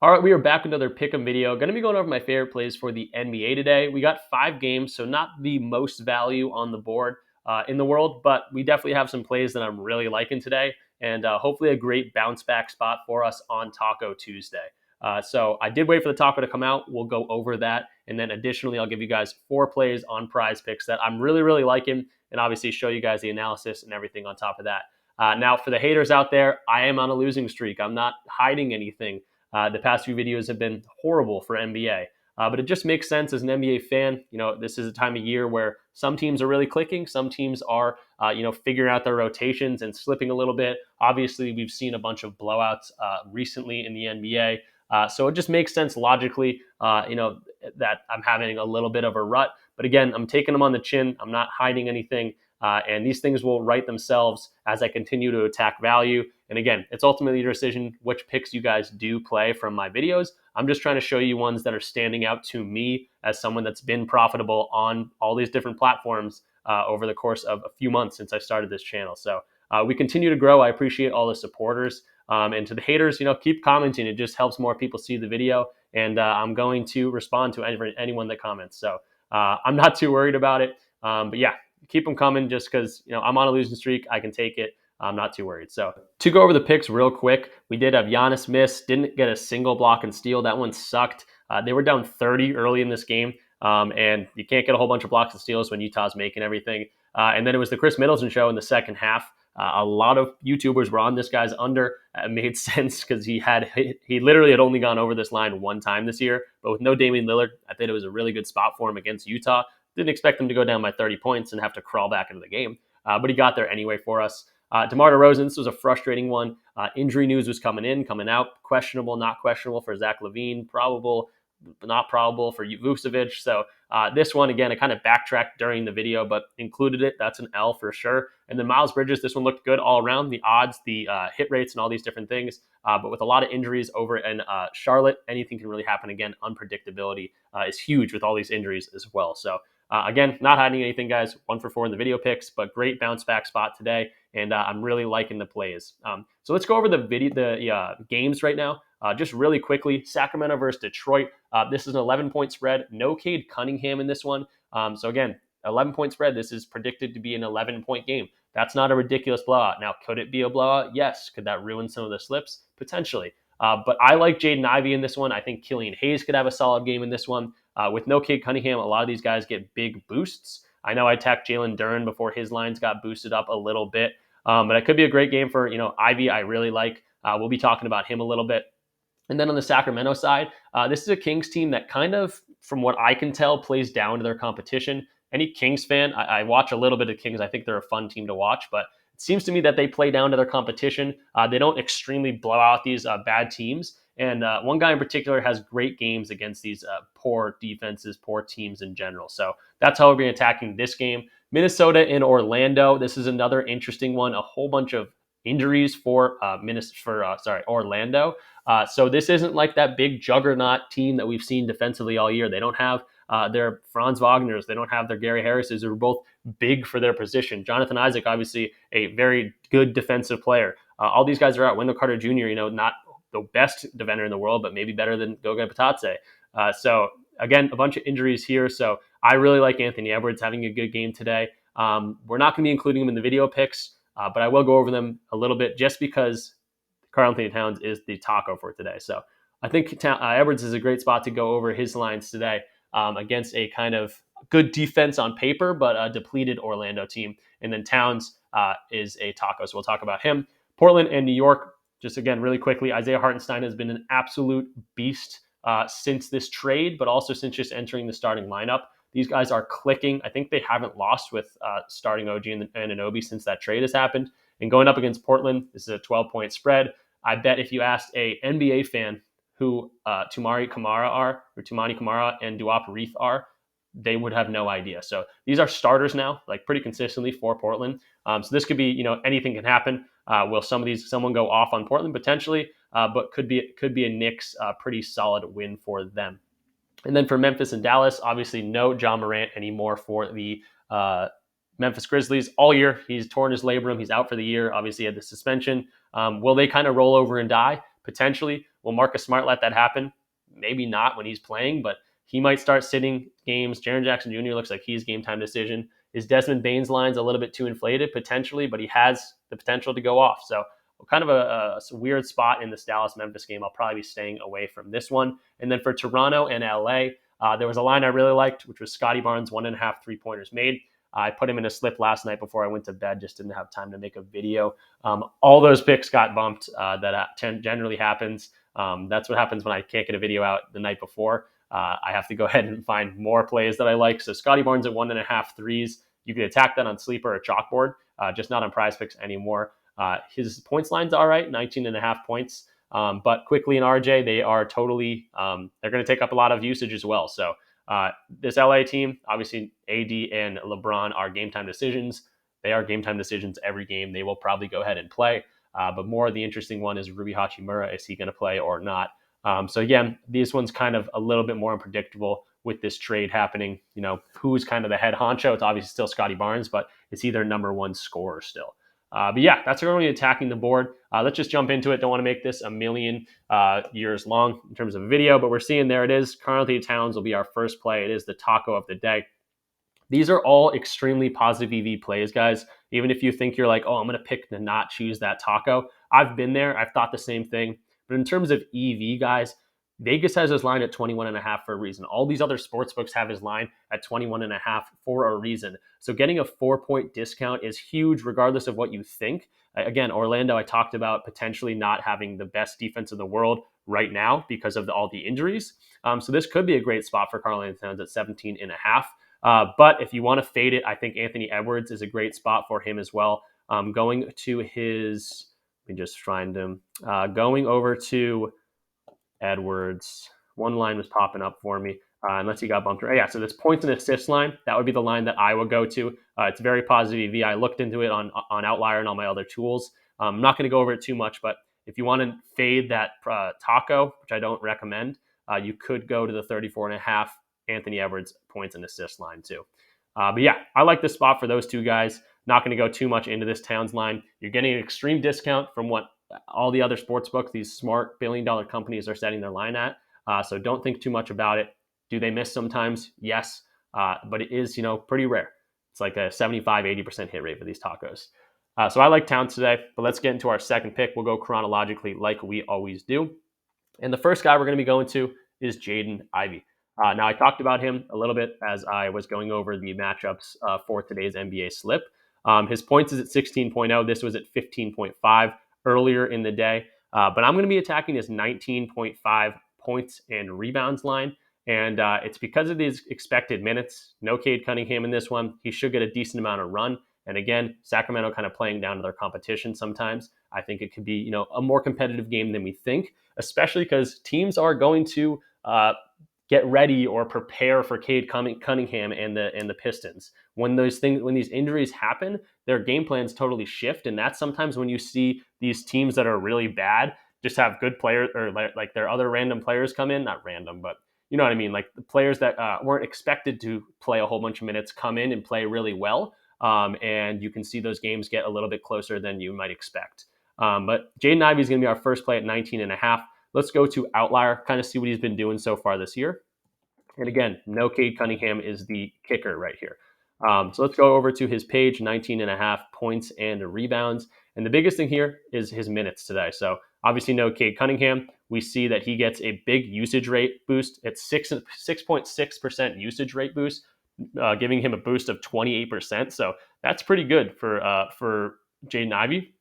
All right, we are back with another pick'em video. Going to be going over my favorite plays for the NBA today. We got 5 games, so not the most value on the board in the world, but we definitely have some plays that I'm really liking today, and hopefully a great bounce back spot for us on Taco Tuesday. So I did wait for the taco to come out. We'll go over that, and then additionally, I'll give you guys 4 plays on Prize Picks that I'm really liking, and obviously show you guys the analysis and everything on top of that. Now, for the haters out there, I am on a losing streak. I'm not hiding anything. The past few videos have been horrible for NBA, but it just makes sense as an NBA fan. You know, this is a time of year where some teams are really clicking, some teams are, figuring out their rotations and slipping a little bit. Obviously, we've seen a bunch of blowouts recently in the NBA, so it just makes sense logically, that I'm having a little bit of a rut. But again, I'm taking them on the chin. I'm not hiding anything. And these things will right themselves as I continue to attack value. And again, it's ultimately your decision which picks you guys do play from my videos. I'm just trying to show you ones that are standing out to me as someone that's been profitable on all these different platforms over the course of a few months since I started this channel. So we continue to grow. I appreciate all the supporters. And to the haters, keep commenting. It just helps more people see the video. And I'm going to respond to anyone that comments. So I'm not too worried about it. But yeah, keep them coming just because, I'm on a losing streak. I can take it. I'm not too worried. So to go over the picks real quick, we did have Giannis miss, didn't get a single block and steal. That one sucked. They were down 30 early in this game. And you can't get a whole bunch of blocks and steals when Utah's making everything. And then it was the Chris Middleton show in the second half. A lot of YouTubers were on this guy's under. It made sense because he literally had only gone over this line one time this year. But with no Damian Lillard, I think it was a really good spot for him against Utah. Didn't expect him to go down by 30 points and have to crawl back into the game. But he got there anyway for us. DeMar DeRozan, this was a frustrating one. Injury news was coming in, coming out. Questionable, not questionable for Zach LaVine. Probable, not probable for Vucevic. So this one, again, I kind of backtracked during the video, but included it. That's an L for sure. And then Miles Bridges, this one looked good all around. The odds, the hit rates, and all these different things. But with a lot of injuries over in Charlotte, anything can really happen again. Unpredictability is huge with all these injuries as well. So again, not hiding anything, guys. 1 for 4 in the video picks, but great bounce back spot today. And I'm really liking the plays. So let's go over the games right now. Just really quickly, Sacramento versus Detroit. This is an 11-point spread. No Cade Cunningham in this one. So again, 11-point spread. This is predicted to be an 11-point game. That's not a ridiculous blowout. Now, could it be a blowout? Yes. Could that ruin some of the slips? Potentially. But I like Jaden Ivey in this one. I think Killian Hayes could have a solid game in this one. With no Cade Cunningham, a lot of these guys get big boosts. I know I attacked Jalen Duren before his lines got boosted up a little bit. But it could be a great game for, Ivy. I really like. We'll be talking about him a little bit. And then on the Sacramento side, this is a Kings team that kind of, from what I can tell, plays down to their competition. Any Kings fan, I watch a little bit of Kings. I think they're a fun team to watch, but it seems to me that they play down to their competition. They don't extremely blow out these bad teams. And one guy in particular has great games against these poor defenses, poor teams in general. So that's how we're going to be attacking this game. Minnesota and Orlando. This is another interesting one. A whole bunch of injuries for Orlando. So this isn't like that big juggernaut team that we've seen defensively all year. They don't have their Franz Wagners. They don't have their Gary Harrises, who are both big for their position. Jonathan Isaac, obviously a very good defensive player. All these guys are out. Wendell Carter Jr., not the best defender in the world, but maybe better than Goga Bitadze. So again, a bunch of injuries here. So I really like Anthony Edwards having a good game today. We're not going to be including him in the video picks, but I will go over them a little bit just because Karl-Anthony Towns is the taco for today. So I think Edwards is a great spot to go over his lines today against a kind of good defense on paper, but a depleted Orlando team. And then Towns is a taco, so we'll talk about him. Portland and New York, just again, really quickly, Isaiah Hartenstein has been an absolute beast since this trade, but also since just entering the starting lineup. These guys are clicking. I think they haven't lost with starting OG and Anunoby since that trade has happened. And going up against Portland, this is a 12-point spread. I bet if you asked a NBA fan who Toumani Camara and Duop Reith are, they would have no idea. So these are starters now, like pretty consistently for Portland. So this could be, anything can happen. Will someone go off on Portland potentially? But could be a Knicks pretty solid win for them. And then for Memphis and Dallas, obviously no John Morant anymore for the Memphis Grizzlies all year. He's torn his labrum. He's out for the year. Obviously, he had the suspension. Will they kind of roll over and die? Potentially. Will Marcus Smart let that happen? Maybe not when he's playing, but he might start sitting games. Jaren Jackson Jr. looks like he's game time decision. Is Desmond Bane's lines a little bit too inflated? Potentially, but he has the potential to go off. So kind of a weird spot in this Dallas-Memphis game. I'll probably be staying away from this one. And then for Toronto and LA, there was a line I really liked, which was Scotty Barnes, 1.5 3-pointers made. I put him in a slip last night before I went to bed, just didn't have time to make a video. All those picks got bumped. That generally happens. That's what happens when I can't get a video out the night before. I have to go ahead and find more plays that I like. So Scotty Barnes at 1.5 threes. You could attack that on Sleeper or Chalkboard, just not on PrizePicks anymore. His points line's all right, 19.5 points. But quickly in RJ, they are totally, they're going to take up a lot of usage as well. So this LA team, obviously AD and LeBron are game time decisions. They are game time decisions every game. They will probably go ahead and play. But more the interesting one is Rui Hachimura. Is he going to play or not? So again, this one's kind of a little bit more unpredictable with this trade happening. You know, who's kind of the head honcho? It's obviously still Scotty Barnes, but it's either number one scorer still. But yeah, that's going to be attacking the board. Let's just jump into it. Don't want to make this a million years long in terms of a video, but we're seeing there it is. Karl-Anthony Towns will be our first play. It is the taco of the day. These are all extremely positive EV plays, guys. Even if you think you're like, oh, I'm going to pick to not choose that taco. I've been there. I've thought the same thing. But in terms of EV, guys, Vegas has his line at 21.5 for a reason. All these other sports books have his line at 21.5 for a reason. So getting a 4-point discount is huge, regardless of what you think. Again, Orlando, I talked about potentially not having the best defense in the world right now because of all the injuries. So this could be a great spot for Karl-Anthony Towns at 17.5. But if you want to fade it, I think Anthony Edwards is a great spot for him as well. Going to his, let me just find him. Going over to Edwards. One line was popping up for me, unless he got bumped. Yeah, so this points and assists line, that would be the line that I would go to. It's very positive EV. I looked into it on Outlier and all my other tools. I'm not going to go over it too much, but if you want to fade that taco, which I don't recommend, you could go to the 34.5 Anthony Edwards points and assist line too. But yeah, I like this spot for those two guys. Not going to go too much into this Towns line. You're getting an extreme discount from what all the other sports books, these smart billion-dollar companies are setting their line at. So don't think too much about it. Do they miss sometimes? Yes. But it is, pretty rare. It's like a 75, 80% hit rate for these tacos. So I like Towns today, but let's get into our second pick. We'll go chronologically like we always do. And the first guy we're going to be going to is Jaden Ivey. Now, I talked about him a little bit as I was going over the matchups for today's NBA slip. His points is at 16.0. This was at 15.5 earlier in the day. But I'm going to be attacking his 19.5 points and rebounds line. And it's because of these expected minutes. No Cade Cunningham in this one. He should get a decent amount of run. And again, Sacramento kind of playing down to their competition sometimes. I think it could be, a more competitive game than we think, especially because teams are going to get ready or prepare for Cade Cunningham and the Pistons. When these injuries happen, their game plans totally shift, and that's sometimes when you see these teams that are really bad just have good players, or like their other random players come in, not random, but you know what I mean, like the players that weren't expected to play a whole bunch of minutes come in and play really well, and you can see those games get a little bit closer than you might expect. But Jaden Ivey is going to be our first play at 19.5. Let's go to Outlier, kind of see what he's been doing so far this year. And again, no Cade Cunningham is the kicker right here. So let's go over to his page, 19.5 points and rebounds. And the biggest thing here is his minutes today. So obviously no Cade Cunningham. We see that he gets a big usage rate boost. It's 6.6% usage rate boost, giving him a boost of 28%. So that's pretty good for Jaden Ivey.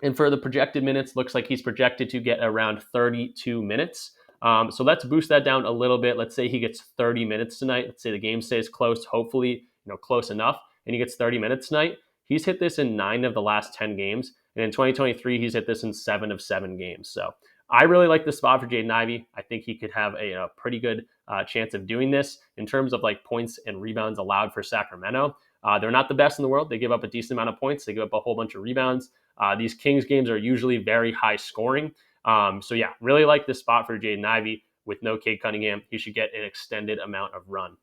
And for the projected minutes, looks like he's projected to get around 32 minutes. So let's boost that down a little bit. Let's say he gets 30 minutes tonight. Let's say the game stays close, hopefully, close enough, and he gets 30 minutes tonight. He's hit this in 9 of the last 10 games. And in 2023, he's hit this in 7 of 7 games. So I really like this spot for Jaden Ivey. I think he could have a pretty good chance of doing this in terms of like points and rebounds allowed for Sacramento. They're not the best in the world. They give up a decent amount of points. They give up a whole bunch of rebounds. These Kings games are usually very high scoring. So yeah, really like this spot for Jaden Ivey with no Cade Cunningham. He should get an extended amount of run.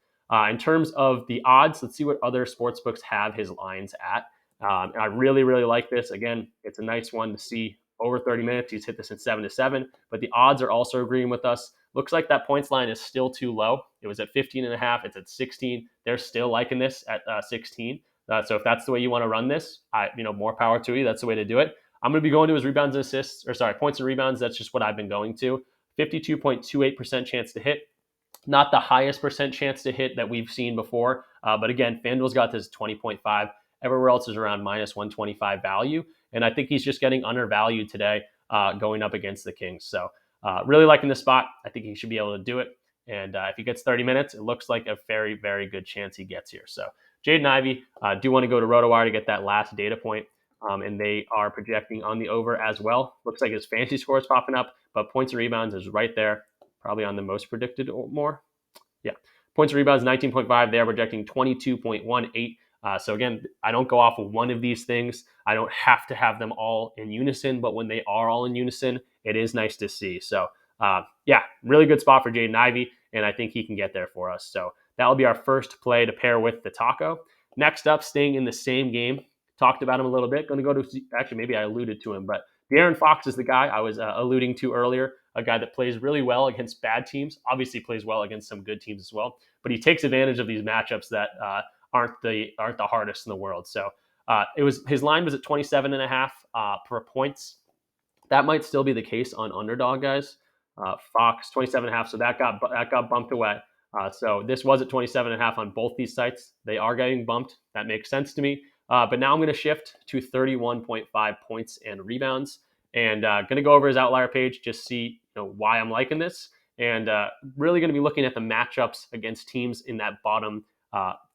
In terms of the odds, let's see what other sportsbooks have his lines at. I really, really like this. Again, it's a nice one to see over 30 minutes. He's hit this in 7-7, but the odds are also agreeing with us. Looks like that points line is still too low. It was at 15.5. It's at 16. They're still liking this at 16. So if that's the way you want to run this, more power to you. That's the way to do it. I'm going to be going to his rebounds and assists, points and rebounds. That's just what I've been going to. 52.28% chance to hit. Not the highest percent chance to hit that we've seen before. But again, FanDuel's got this 20.5. Everywhere else is around minus 125 value. And I think he's just getting undervalued today going up against the Kings. So really liking this spot. I think he should be able to do it. And if he gets 30 minutes, it looks like a very, very good chance he gets here. So Jaden Ivey, do want to go to RotoWire to get that last data point. And they are projecting on the over as well. Looks like his fantasy score is popping up, but points and rebounds is right there, probably on the most predicted or more. Yeah. Points and rebounds, 19.5. They're projecting 22.18. So again, I don't go off of one of these things. I don't have to have them all in unison, but when they are all in unison, it is nice to see. So really good spot for Jaden Ivey, and I think he can get there for us. So that will be our first play to pair with the taco. Next up, staying in the same game, talked about him a little bit. Going to go to, actually, maybe I alluded to him, but De'Aaron Fox is the guy I was alluding to earlier, a guy that plays really well against bad teams, obviously plays well against some good teams as well, but he takes advantage of these matchups that aren't the hardest in the world. So his line was at 27.5 per points. That might still be the case on Underdog, guys. Fox 27.5, so that got bumped away. So this was at 27.5 on both these sites. They are getting bumped. That makes sense to me. But now I'm going to shift to 31.5 points and rebounds, and going to go over his outlier page, just see why I'm liking this, and really going to be looking at the matchups against teams in that bottom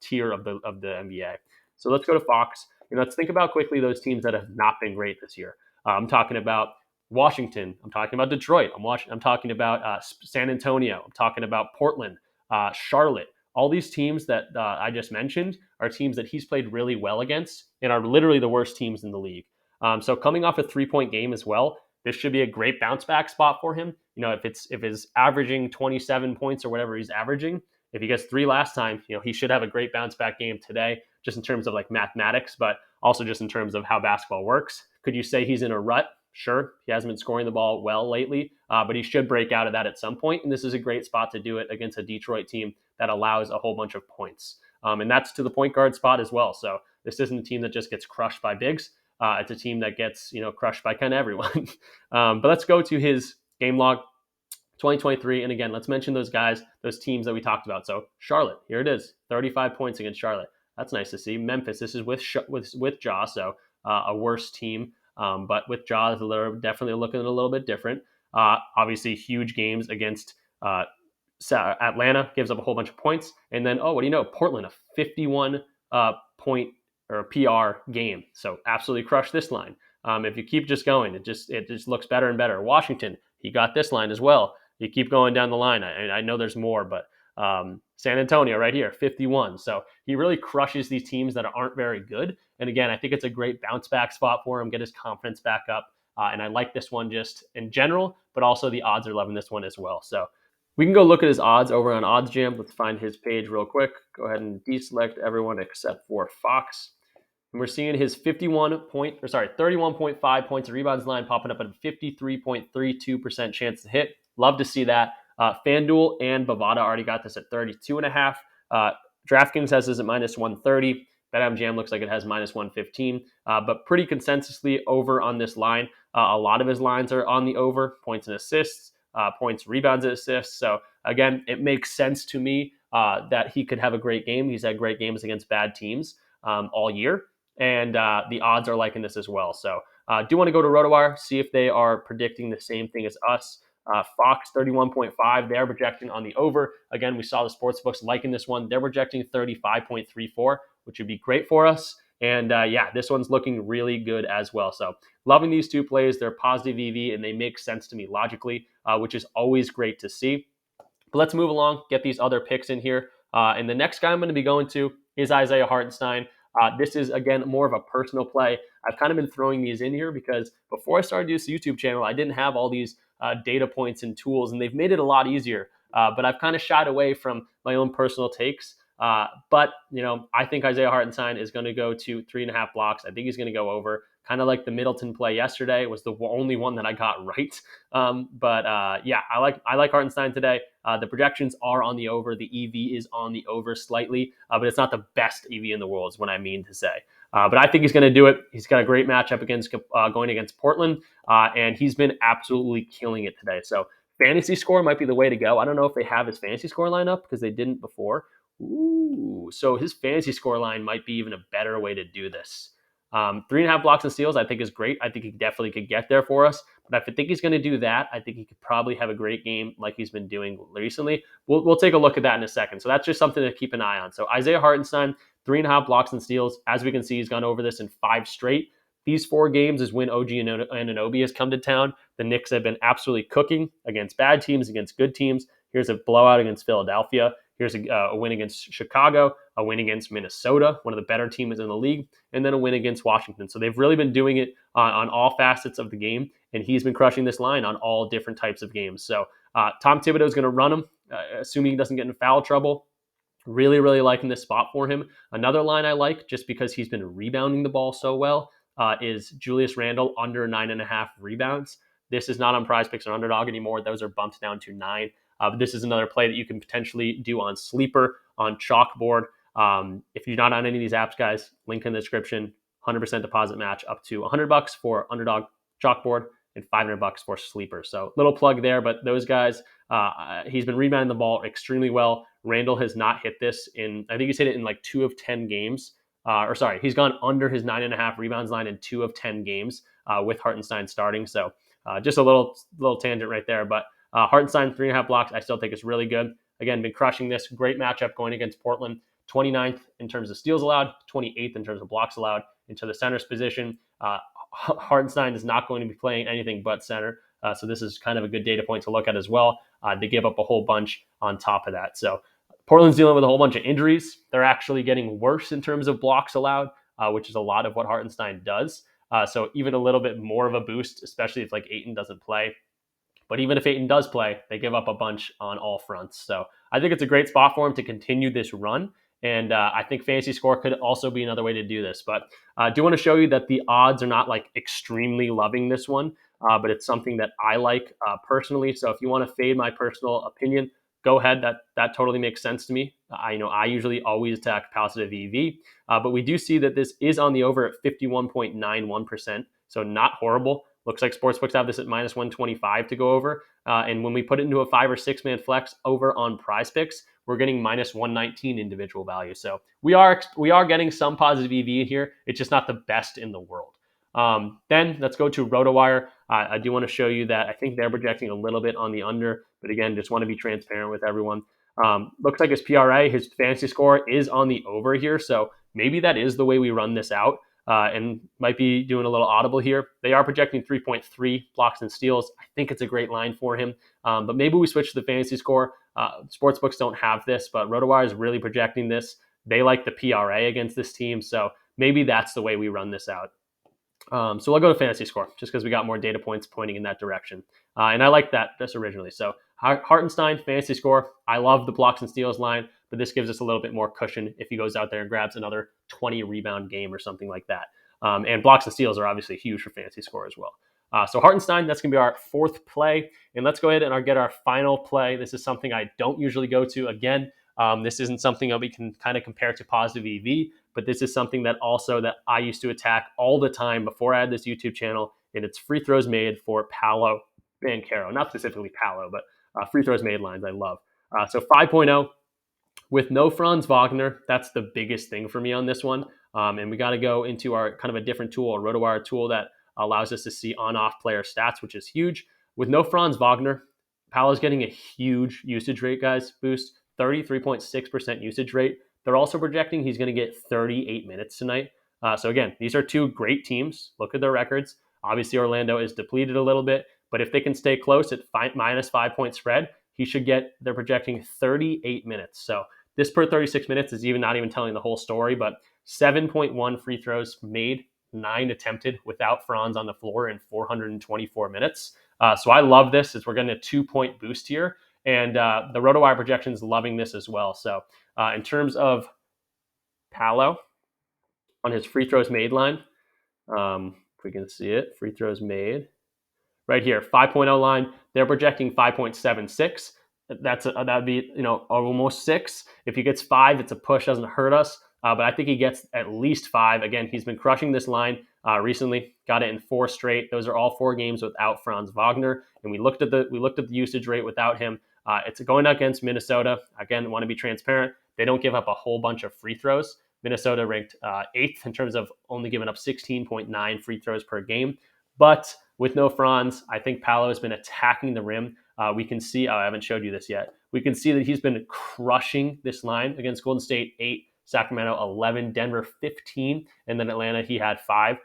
tier of the NBA. So let's go to Fox. Let's think about quickly those teams that have not been great this year. I'm talking about Washington. I'm talking about Detroit. I'm talking about San Antonio. I'm talking about Portland, Charlotte. All these teams that I just mentioned are teams that he's played really well against and are literally the worst teams in the league. So coming off a 3-point game as well, this should be a great bounce back spot for him. If it's averaging 27 points or whatever he's averaging, if he gets 3 last time, he should have a great bounce back game today, just in terms of like mathematics, but also just in terms of how basketball works. Could you say he's in a rut? Sure, he hasn't been scoring the ball well lately, but he should break out of that at some point, and this is a great spot to do it against a Detroit team that allows a whole bunch of points. And that's to the point guard spot as well. So this isn't a team that just gets crushed by bigs. It's a team that gets crushed by kind of everyone. But let's go to his game log 2023. And again, let's mention those guys, those teams that we talked about. So Charlotte, here it is, 35 points against Charlotte. That's nice to see. Memphis, this is with Ja, so a worse team. But with Ja, definitely looking a little bit different. Obviously, huge games against Atlanta, gives up a whole bunch of points. And then, what do you know? Portland, a 51 point or PR game. So absolutely crushed this line. If you keep just going, it just looks better and better. Washington, he got this line as well. You keep going down the line. I know there's more, but San Antonio right here, 51. So he really crushes these teams that aren't very good. And again, I think it's a great bounce back spot for him, get his confidence back up. And I like this one just in general, but also the odds are loving this one as well. So we can go look at his odds over on OddsJam. Let's find his page real quick. Go ahead and deselect everyone except for Fox. And we're seeing his 31.5 points and rebounds line popping up at a 53.32% chance to hit. Love to see that. FanDuel and Bovada already got this at 32.5. DraftKings has this at minus 130. BetMGM looks like it has minus 115, but pretty consensusly over on this line. A lot of his lines are on the over, points and assists, points, rebounds, and assists. So again, it makes sense to me that he could have a great game. He's had great games against bad teams all year, and the odds are liking this as well. So do want to go to RotoWire, see if they are predicting the same thing as us. Fox 31.5, they're projecting on the over. Again, we saw the sports books liking this one. They're projecting 35.34, which would be great for us. And this one's looking really good as well. So loving these two plays. They're positive EV and they make sense to me logically, which is always great to see. But let's move along, get these other picks in here. And the next guy I'm going to be going to is Isaiah Hartenstein. This is, again, more of a personal play. I've kind of been throwing these in here because before I started this YouTube channel, I didn't have all these data points and tools, and they've made it a lot easier. But I've kind of shied away from my own personal takes. But I think Isaiah Hartenstein is going to go to 3.5 blocks. I think he's going to go over. kind of like the Middleton play yesterday. It was the only one that I got right. Yeah, I like Hartenstein today. The projections are on the over. The EV is on the over slightly, but it's not the best EV in the world, is what I mean to say. But I think he's going to do it. He's got a great matchup against going against Portland, and he's been absolutely killing it today. So fantasy score might be the way to go. I don't know if they have his fantasy score line up because they didn't before. Ooh, so his fantasy score line might be even a better way to do this. 3.5 blocks and steals, I think is great. I think he definitely could get there for us. But if I think he's going to do that, I think he could probably have a great game like he's been doing recently. We'll take a look at that in a second. So that's just something to keep an eye on. So Isaiah Hartenstein, 3.5 blocks and steals. As we can see, he's gone over this in 5 straight. These 4 games is when OG Anunoby has come to town. The Knicks have been absolutely cooking against bad teams, against good teams. Here's a blowout against Philadelphia. Here's a win against Chicago, a win against Minnesota, one of the better teams in the league, and then a win against Washington. So they've really been doing it on all facets of the game, and he's been crushing this line on all different types of games. So Tom Thibodeau is going to run him, assuming he doesn't get in foul trouble. Really, really liking this spot for him. Another line I like, just because he's been rebounding the ball so well, is Julius Randle under 9.5 rebounds. This is not on PrizePicks or Underdog anymore. Those are bumped down to 9. But this is another play that you can potentially do on Sleeper, on Chalkboard. If you're not on any of these apps, guys, link in the description. 100% deposit match up to $100 for Underdog Chalkboard and $500 for Sleeper. So little plug there, but those guys, he's been rebounding the ball extremely well. Randall has not hit this I think he's hit it in like 2 of 10 games. He's gone under his 9.5 rebounds line in 2 of 10 games with Hartenstein starting. So just a little tangent right there, but Hartenstein, 3.5 blocks, I still think is really good. Again, been crushing this. Great matchup going against Portland. 29th in terms of steals allowed, 28th in terms of blocks allowed into the center's position. Hartenstein is not going to be playing anything but center. So this is kind of a good data point to look at as well. They give up a whole bunch on top of that. So Portland's dealing with a whole bunch of injuries. They're actually getting worse in terms of blocks allowed, which is a lot of what Hartenstein does. So even a little bit more of a boost, especially if like Ayton doesn't play. But even if Ayton does play, they give up a bunch on all fronts. So I think it's a great spot for him to continue this run. And I think fantasy score could also be another way to do this. But I do want to show you that the odds are not like extremely loving this one, but it's something that I like personally. So if you want to fade my personal opinion, go ahead. That totally makes sense to me. I usually always attack positive EV, but we do see that this is on the over at 51.91%. So not horrible. Looks like sportsbooks have this at minus 125 to go over. And when we put it into a 5 or 6 man flex over on PrizePicks, we're getting minus 119 individual value. So we are getting some positive EV here. It's just not the best in the world. Then let's go to RotoWire. I do want to show you that I think they're projecting a little bit on the under, but again, just want to be transparent with everyone. Looks like his PRA, his fantasy score is on the over here. So maybe that is the way we run this out. And might be doing a little audible here. They are projecting 3.3 blocks and steals. I think it's a great line for him. But maybe we switch to the fantasy score. Sportsbooks don't have this, but RotoWire is really projecting this. They like the PRA against this team. So maybe that's the way we run this out. So I'll go to fantasy score just because we got more data points pointing in that direction. And I like that just originally. So Hartenstein, fantasy score. I love the blocks and steals line, but this gives us a little bit more cushion if he goes out there and grabs another 20 rebound game or something like that. And blocks and steals are obviously huge for fantasy score as well. So Hartenstein, that's going to be our 4th play. And let's go ahead and get our final play. This is something I don't usually go to. Again, this isn't something that we can kind of compare to positive EV, but this is something that I used to attack all the time before I had this YouTube channel, and it's free throws made for Paolo Banchero. Not specifically Paolo, but free throws made lines I love. So 5.0 with no Franz Wagner. That's the biggest thing for me on this one. And we got to go into our kind of a different tool, a RotoWire tool that allows us to see on-off player stats, which is huge. With no Franz Wagner, Paolo's getting a huge usage rate, guys, boost, 33.6% usage rate. They're also projecting he's going to get 38 minutes tonight. So again, these are 2 great teams. Look at their records. Obviously, Orlando is depleted a little bit, but if they can stay close at minus 5-point spread, they're projecting 38 minutes. So this per 36 minutes is not even telling the whole story, but 7.1 free throws made, 9 attempted without Franz on the floor in 424 minutes. So I love this as we're getting a 2-point boost here. And the RotoWire projections loving this as well. So in terms of Paolo on his free throws made line, If we can see it, free throws made. Right here, 5.0 line. They're projecting 5.76. That'd be almost 6. If he gets 5, it's a push, doesn't hurt us. But I think he gets at least 5. Again, he's been crushing this line recently. Got it in 4 straight. Those are all 4 games without Franz Wagner, and we looked at the usage rate without him. It's going against Minnesota. Again, want to be transparent. They don't give up a whole bunch of free throws. Minnesota ranked 8th in terms of only giving up 16.9 free throws per game. But with no Franz, I think Paolo has been attacking the rim. We can see, I haven't showed you this yet. We can see that he's been crushing this line against Golden State, 8, Sacramento, 11, Denver, 15, and then Atlanta, he had 5.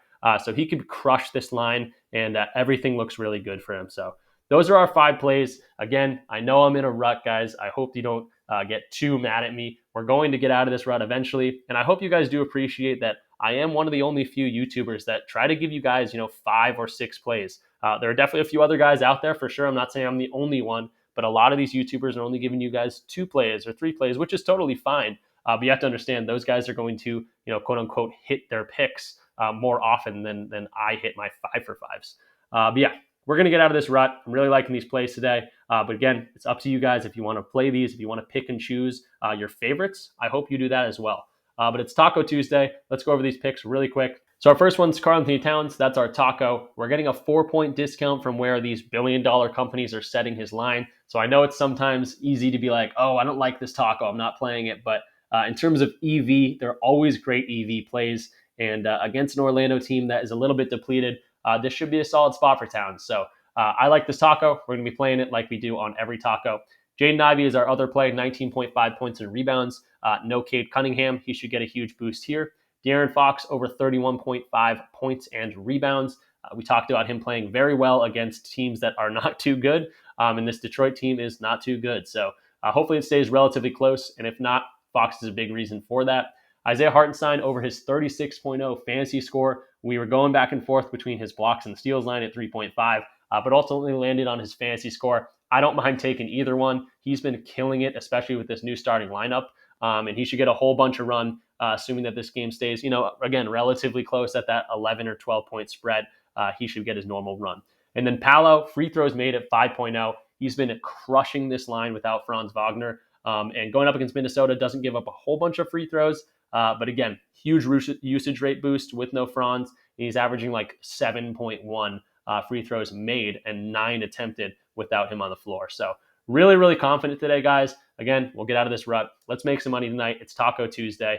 So he could crush this line, and everything looks really good for him. So those are our 5 plays. Again, I know I'm in a rut, guys. I hope you don't get too mad at me. We're going to get out of this rut eventually, and I hope you guys do appreciate that I am one of the only few YouTubers that try to give you guys, 5 or 6 plays. There are definitely a few other guys out there for sure. I'm not saying I'm the only one, but a lot of these YouTubers are only giving you guys 2 plays or 3 plays, which is totally fine. But you have to understand those guys are going to, quote unquote, hit their picks more often than I hit my 5 for 5s. But yeah, we're going to get out of this rut. I'm really liking these plays today. But again, it's up to you guys if you want to play these, if you want to pick and choose your favorites. I hope you do that as well. But it's Taco Tuesday. Let's go over these picks really quick. So our first one's Karl-Anthony Towns. That's our taco. We're getting a 4-point discount from where these billion-dollar companies are setting his line. So I know it's sometimes easy to be like, oh, I don't like this taco, I'm not playing it. But in terms of EV, they're always great EV plays. And against an Orlando team that is a little bit depleted, this should be a solid spot for Towns. So I like this taco. We're going to be playing it like we do on every taco. Jaden Ivey is our other play, 19.5 points and rebounds. No Cade Cunningham. He should get a huge boost here. De'Aaron Fox over 31.5 points and rebounds. We talked about him playing very well against teams that are not too good, and this Detroit team is not too good. So hopefully it stays relatively close, and if not, Fox is a big reason for that. Isaiah Hartenstein over his 36.0 fantasy score. We were going back and forth between his blocks and steals line at 3.5, but ultimately landed on his fantasy score. I don't mind taking either one. He's been killing it, especially with this new starting lineup. And he should get a whole bunch of run, assuming that this game stays, again, relatively close at that 11 or 12 point spread. He should get his normal run. And then Paolo, free throws made at 5.0. He's been crushing this line without Franz Wagner. And going up against Minnesota, doesn't give up a whole bunch of free throws. But again, huge usage rate boost with no Franz. He's averaging like 7.1 free throws made and 9 attempted without him on the floor. So really, really confident today, guys. Again, we'll get out of this rut. Let's make some money tonight. It's Taco Tuesday.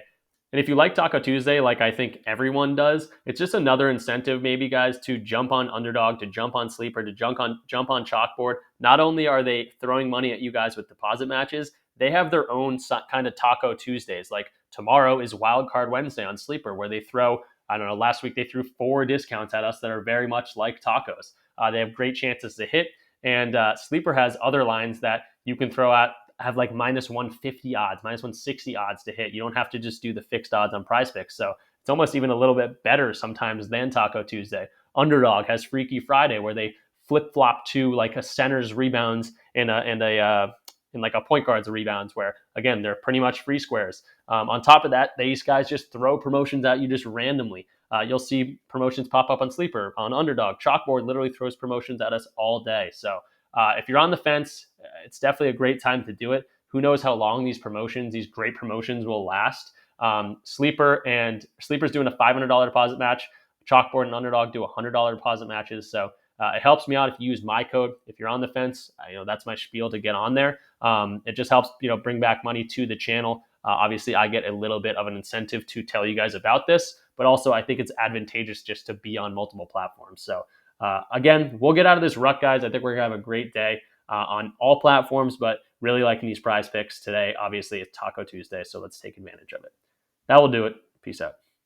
And if you like Taco Tuesday, like I think everyone does, it's just another incentive maybe, guys, to jump on Underdog, to jump on Sleeper, to jump on Chalkboard. Not only are they throwing money at you guys with deposit matches, they have their own kind of Taco Tuesdays. Like tomorrow is Wild Card Wednesday on Sleeper, where they throw, I don't know, last week they threw 4 discounts at us that are very much like tacos. They have great chances to hit. And Sleeper has other lines that you can throw at, have like minus 150 odds, minus 160 odds to hit. You don't have to just do the fixed odds on PrizePicks. So it's almost even a little bit better sometimes than Taco Tuesday. Underdog has Freaky Friday, where they flip-flop to like a center's rebounds and like a point guard's rebounds, where again, they're pretty much free squares. On top of that, these guys just throw promotions at you just randomly. You'll see promotions pop up on Sleeper, on Underdog. Chalkboard literally throws promotions at us all day. So if you're on the fence, it's definitely a great time to do it. Who knows how long these great promotions will last. Sleeper's doing a $500 deposit match. Chalkboard and Underdog do $100 deposit matches. So it helps me out if you use my code. If you're on the fence, that's my spiel to get on there. It just helps, bring back money to the channel. Obviously, I get a little bit of an incentive to tell you guys about this, but also I think it's advantageous just to be on multiple platforms. So again, we'll get out of this rut, guys. I think we're going to have a great day on all platforms, but really liking these prize picks today. Obviously, it's Taco Tuesday, so let's take advantage of it. That will do it. Peace out.